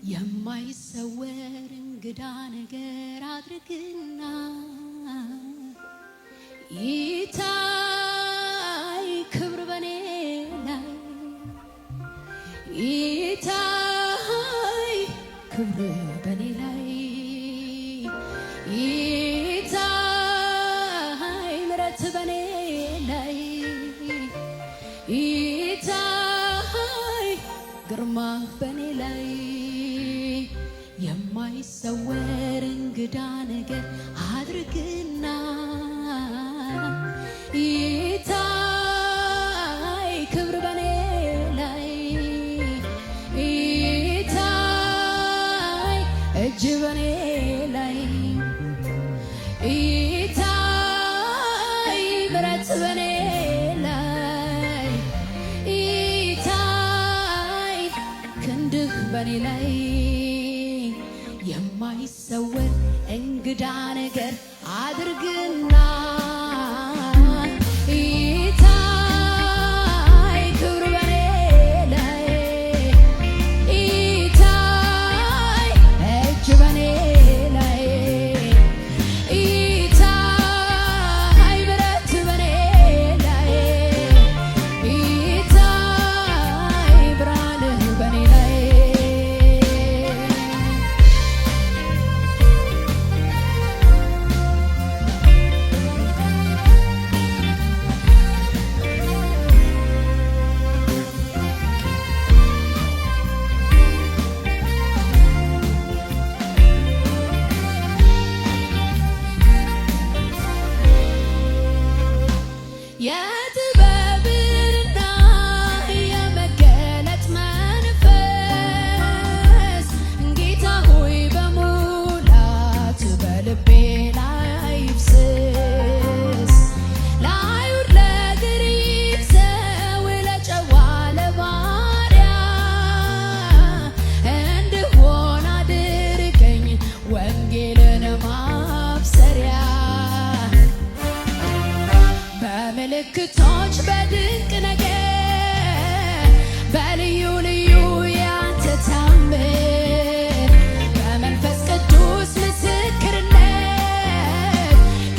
የማይሰወር እንግዳ ነገር አድርግና ይታይ ክብር በኔ ላይ ይታይ ክብር በኔ ላይ ይታይ ምሕረት በኔ ላይ ይታይ ግርማ በኔ ላይ የማይሰወር እንግዳ ነገር አድርግና ይታይ ክብር በኔ ላይ ይታይ እጅ በኔ ላይ ይታይ ምሕረት በኔ ላይ ይታይ ክንድህ በኔ ላይ የማይሰወር እንግዳ ነገር አድርግና ይታይ ክብር በኔ ላይ ይታይ እጅ በኔ ላይ ይታይ ምሕረት በኔ ላይ ይታይ ብርሃንህ በኔ ላይ የጥበብና የመገለጥ መንፈስ ጌታ ሆይ በሙላት በልቤ ላይ ይፍሰስ። ለአይሁድ ለግሪክ ሰው ለጨዋ ለባሪያ እንድሆን አድርገኝ ወንጌልን ማብሰሪያ በምልክቶች በድንቅ ነገር በልዩ ልዩ ያንተ ታምር በመንፈስ ቅዱስ ምስክርነት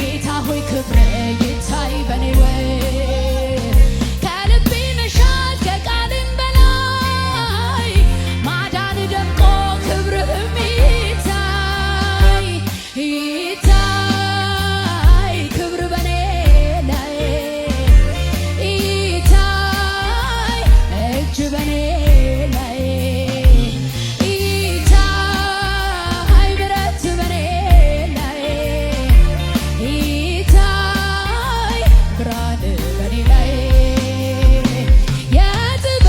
ጌታ ሆይ ክብር ይታይ በኔ ወይ ከልቤ መሻት ከቃልም በላይ ማዳን ደምቆ ክብርህም ይታይ ይታይ ክብር በኔ ላይ ይታይ እጅ በኔ ላይ ይታይ ምሕረት በኔ ላይ ይታይ ብርሃን በኔ ላይ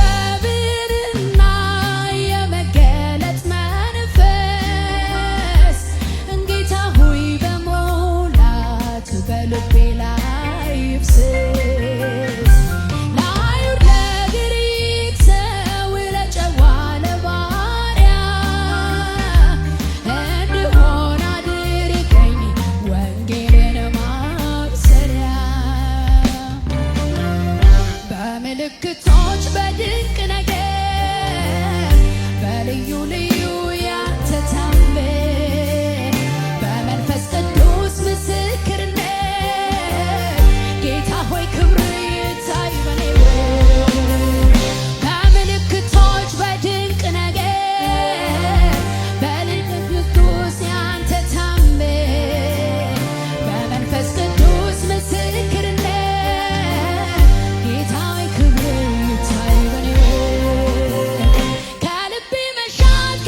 የጥበብንና የመገለጥ መንፈስ ጌታ ሆይ በሙላት በልቤ ላይ ይፍሰስ። ለአይሁድ ለግሪክ ሰው ለጨዋ ለባሪያ እንድሆን አድርገኝ ወንጌልን ማብሰሪያ በምልክቶች በድንቅ ነገር በልዩ ልዩ ያንተ ታምር በመንፈስ ቅዱስ ምስክርነት ጌታ ሆይ ክብር ይታይ በኔ በምልክቶች በድንቅ ነገር በልዩ ቅዱስ ያንተ ታምር በመንፈስ ቅዱስ ምስክርነት ጌታ ሆይ ክብር ይታይ በኔ ከልቤ መሻት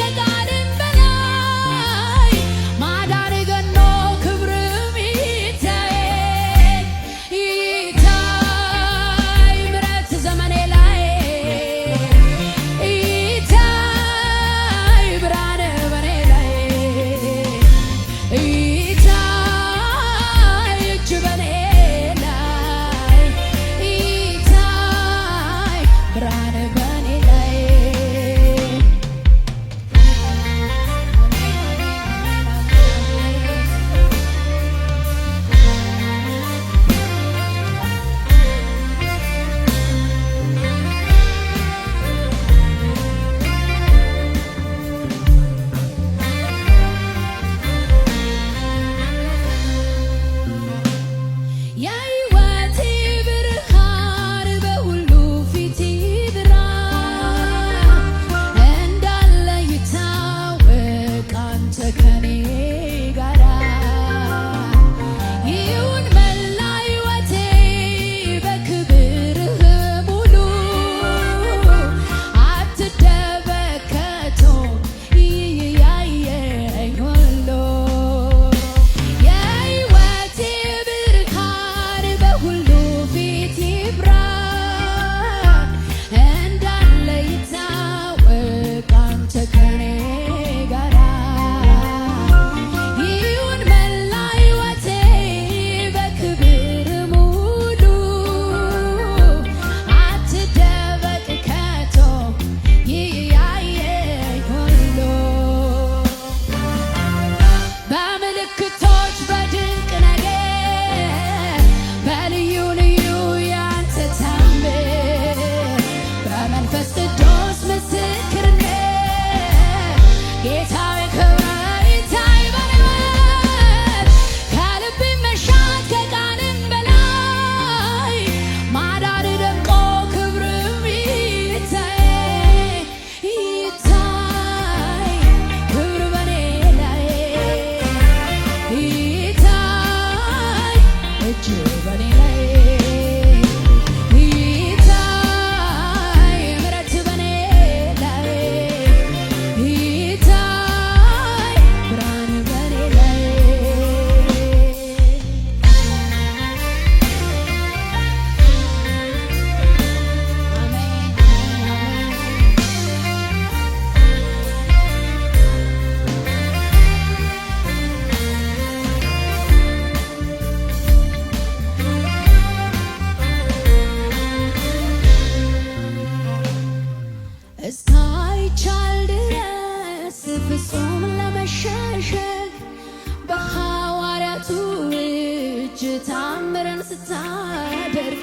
ታምርን ስታደርግ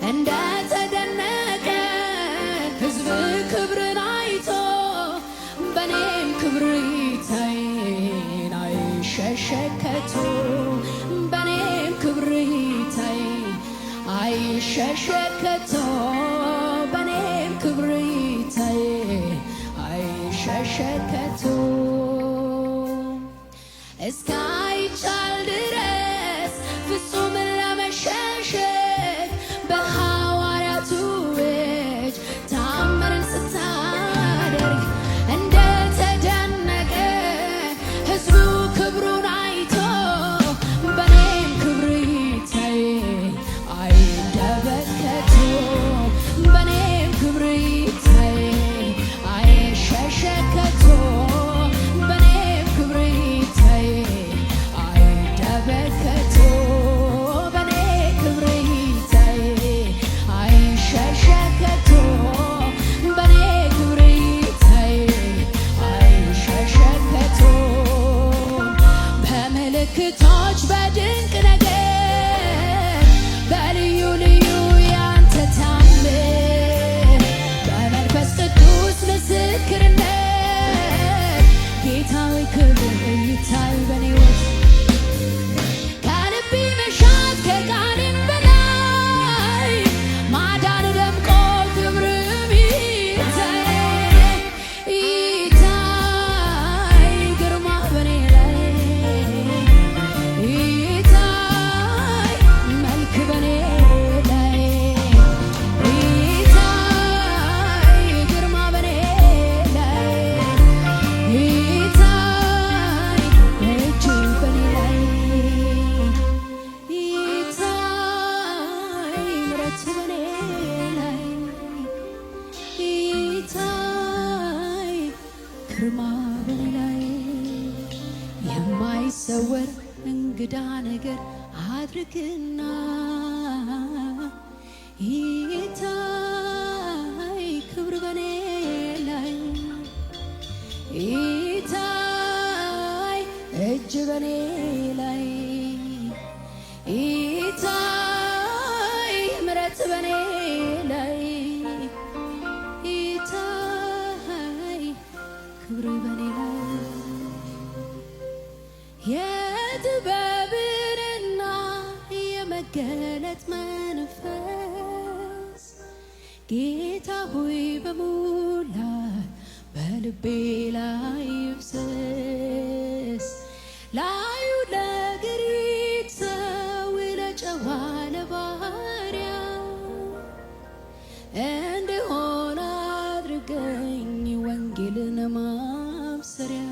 እንደተደነቀ ሕዝብ ክብርን አይቶ በኔም ክብር ይታየን አይሸሸከቶ በኔም ክብር ይታይ አይሸሸከቶ በኔም ክብር ይታይ አይሸሸከቶ እስካይቻል ድረስ ፍጹም ለመሸሸግ በሐዋርያቱ እጅ ታምርን ስታደርግ እንደተደነቀ ሕዝቡ ክብሩን አይቶ በኔም ክብር ይታይ አይደበከቱ በኔም ክብር ይታይ አይሸሸከቱ በኔም ክብር ይታይ አይደበከቱ በኔ ክብር ይታይ አይሸሸከቱ በኔ ክብር ይታይ አይሸሸከቱ በምልክቶች በድንቅ ነገር በልዩ ልዩ ያንተ ታምር በመንፈስ ቅዱስ ምስክርነት ጌታዊ ክብር ይታይ በኔ ውስጥ ከልቤ መሻት ከቃሌም በላይ ማዳን ደምቆ ክብርም ይታይ ይታይ ግርማ በኔ ላይ ይታይ መልክ በኔ ላይ ይታይ ግርማ በኔ ላይ ይታይ እጅ በኔ ላይ ይታይ ምሕረት በኔ ላይ ይታይ ግርማ በኔ ላይ የማይሰወር እንግዳ ነገር አድርግና ይታይ ክብር በኔ ላይ ይታይ እጅ በኔ ላይ ይታይ ምሕረት በኔ ላይ ይታይ ክብር በኔ ላይ የጥበብንና የመገለጥ መንፈስ ጌታ ሆይ በሙላት በልቤ ላይ ይፍሰስ ላዩ ለግሪክ ሰው ለጨዋ ለባሪያ እንድሆን አድርገኝ ወንጌልን ማብሰሪያ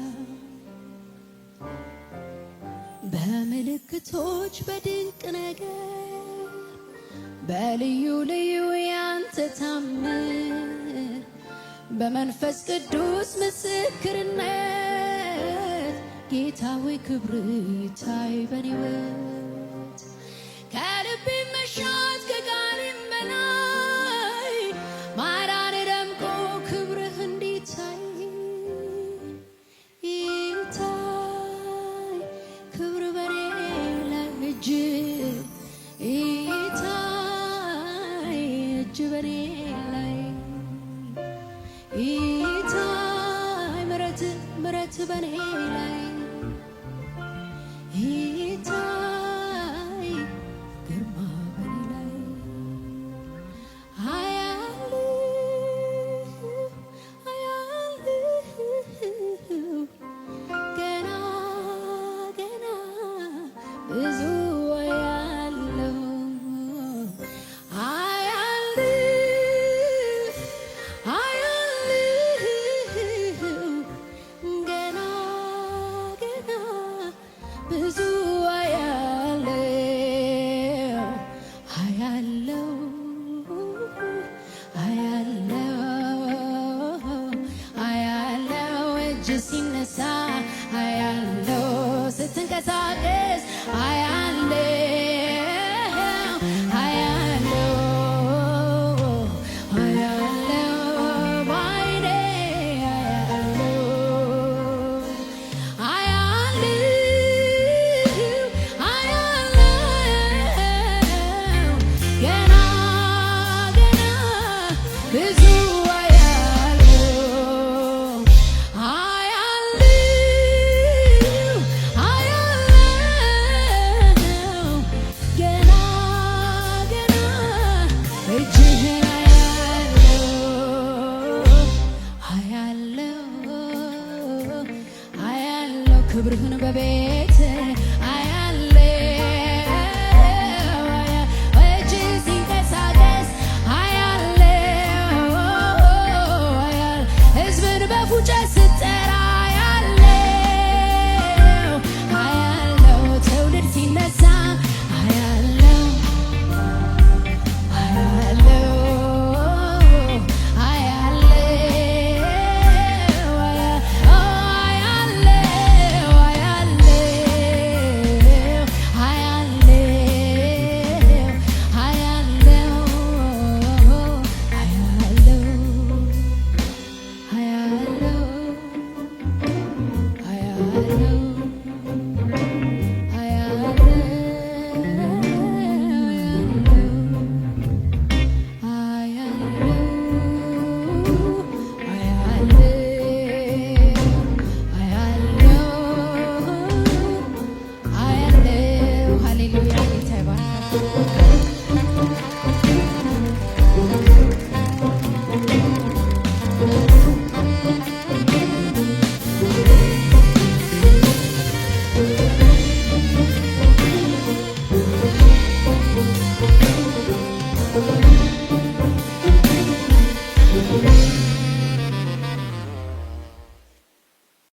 በምልክቶች በድንቅ ነገር በልዩ ልዩ ያንተ ታምር በመንፈስ ቅዱስ ምስክርነት ጌታዊ ክብር ይታይ በኔ ሕይወት ከልቤ መሻት ከቃሌም በላይ ማዳን ደምቆ ክብርህ እንዲታይ ይታይ ክብር በኔ ላይ እጅ ይታይ እጅ በኔ ላይ ይታይ ምሕረት በኔ ላይ ይታይ ግርማ በኔ ላይ አያለሁ ገና ገና ብዙ አያለሁ ገና ገና ብዙ አያለው እጅ ሲነሳ አያለው ስትንቀሳቀስ አያለው ባይኔ አያለው ክብርህን በቤቴ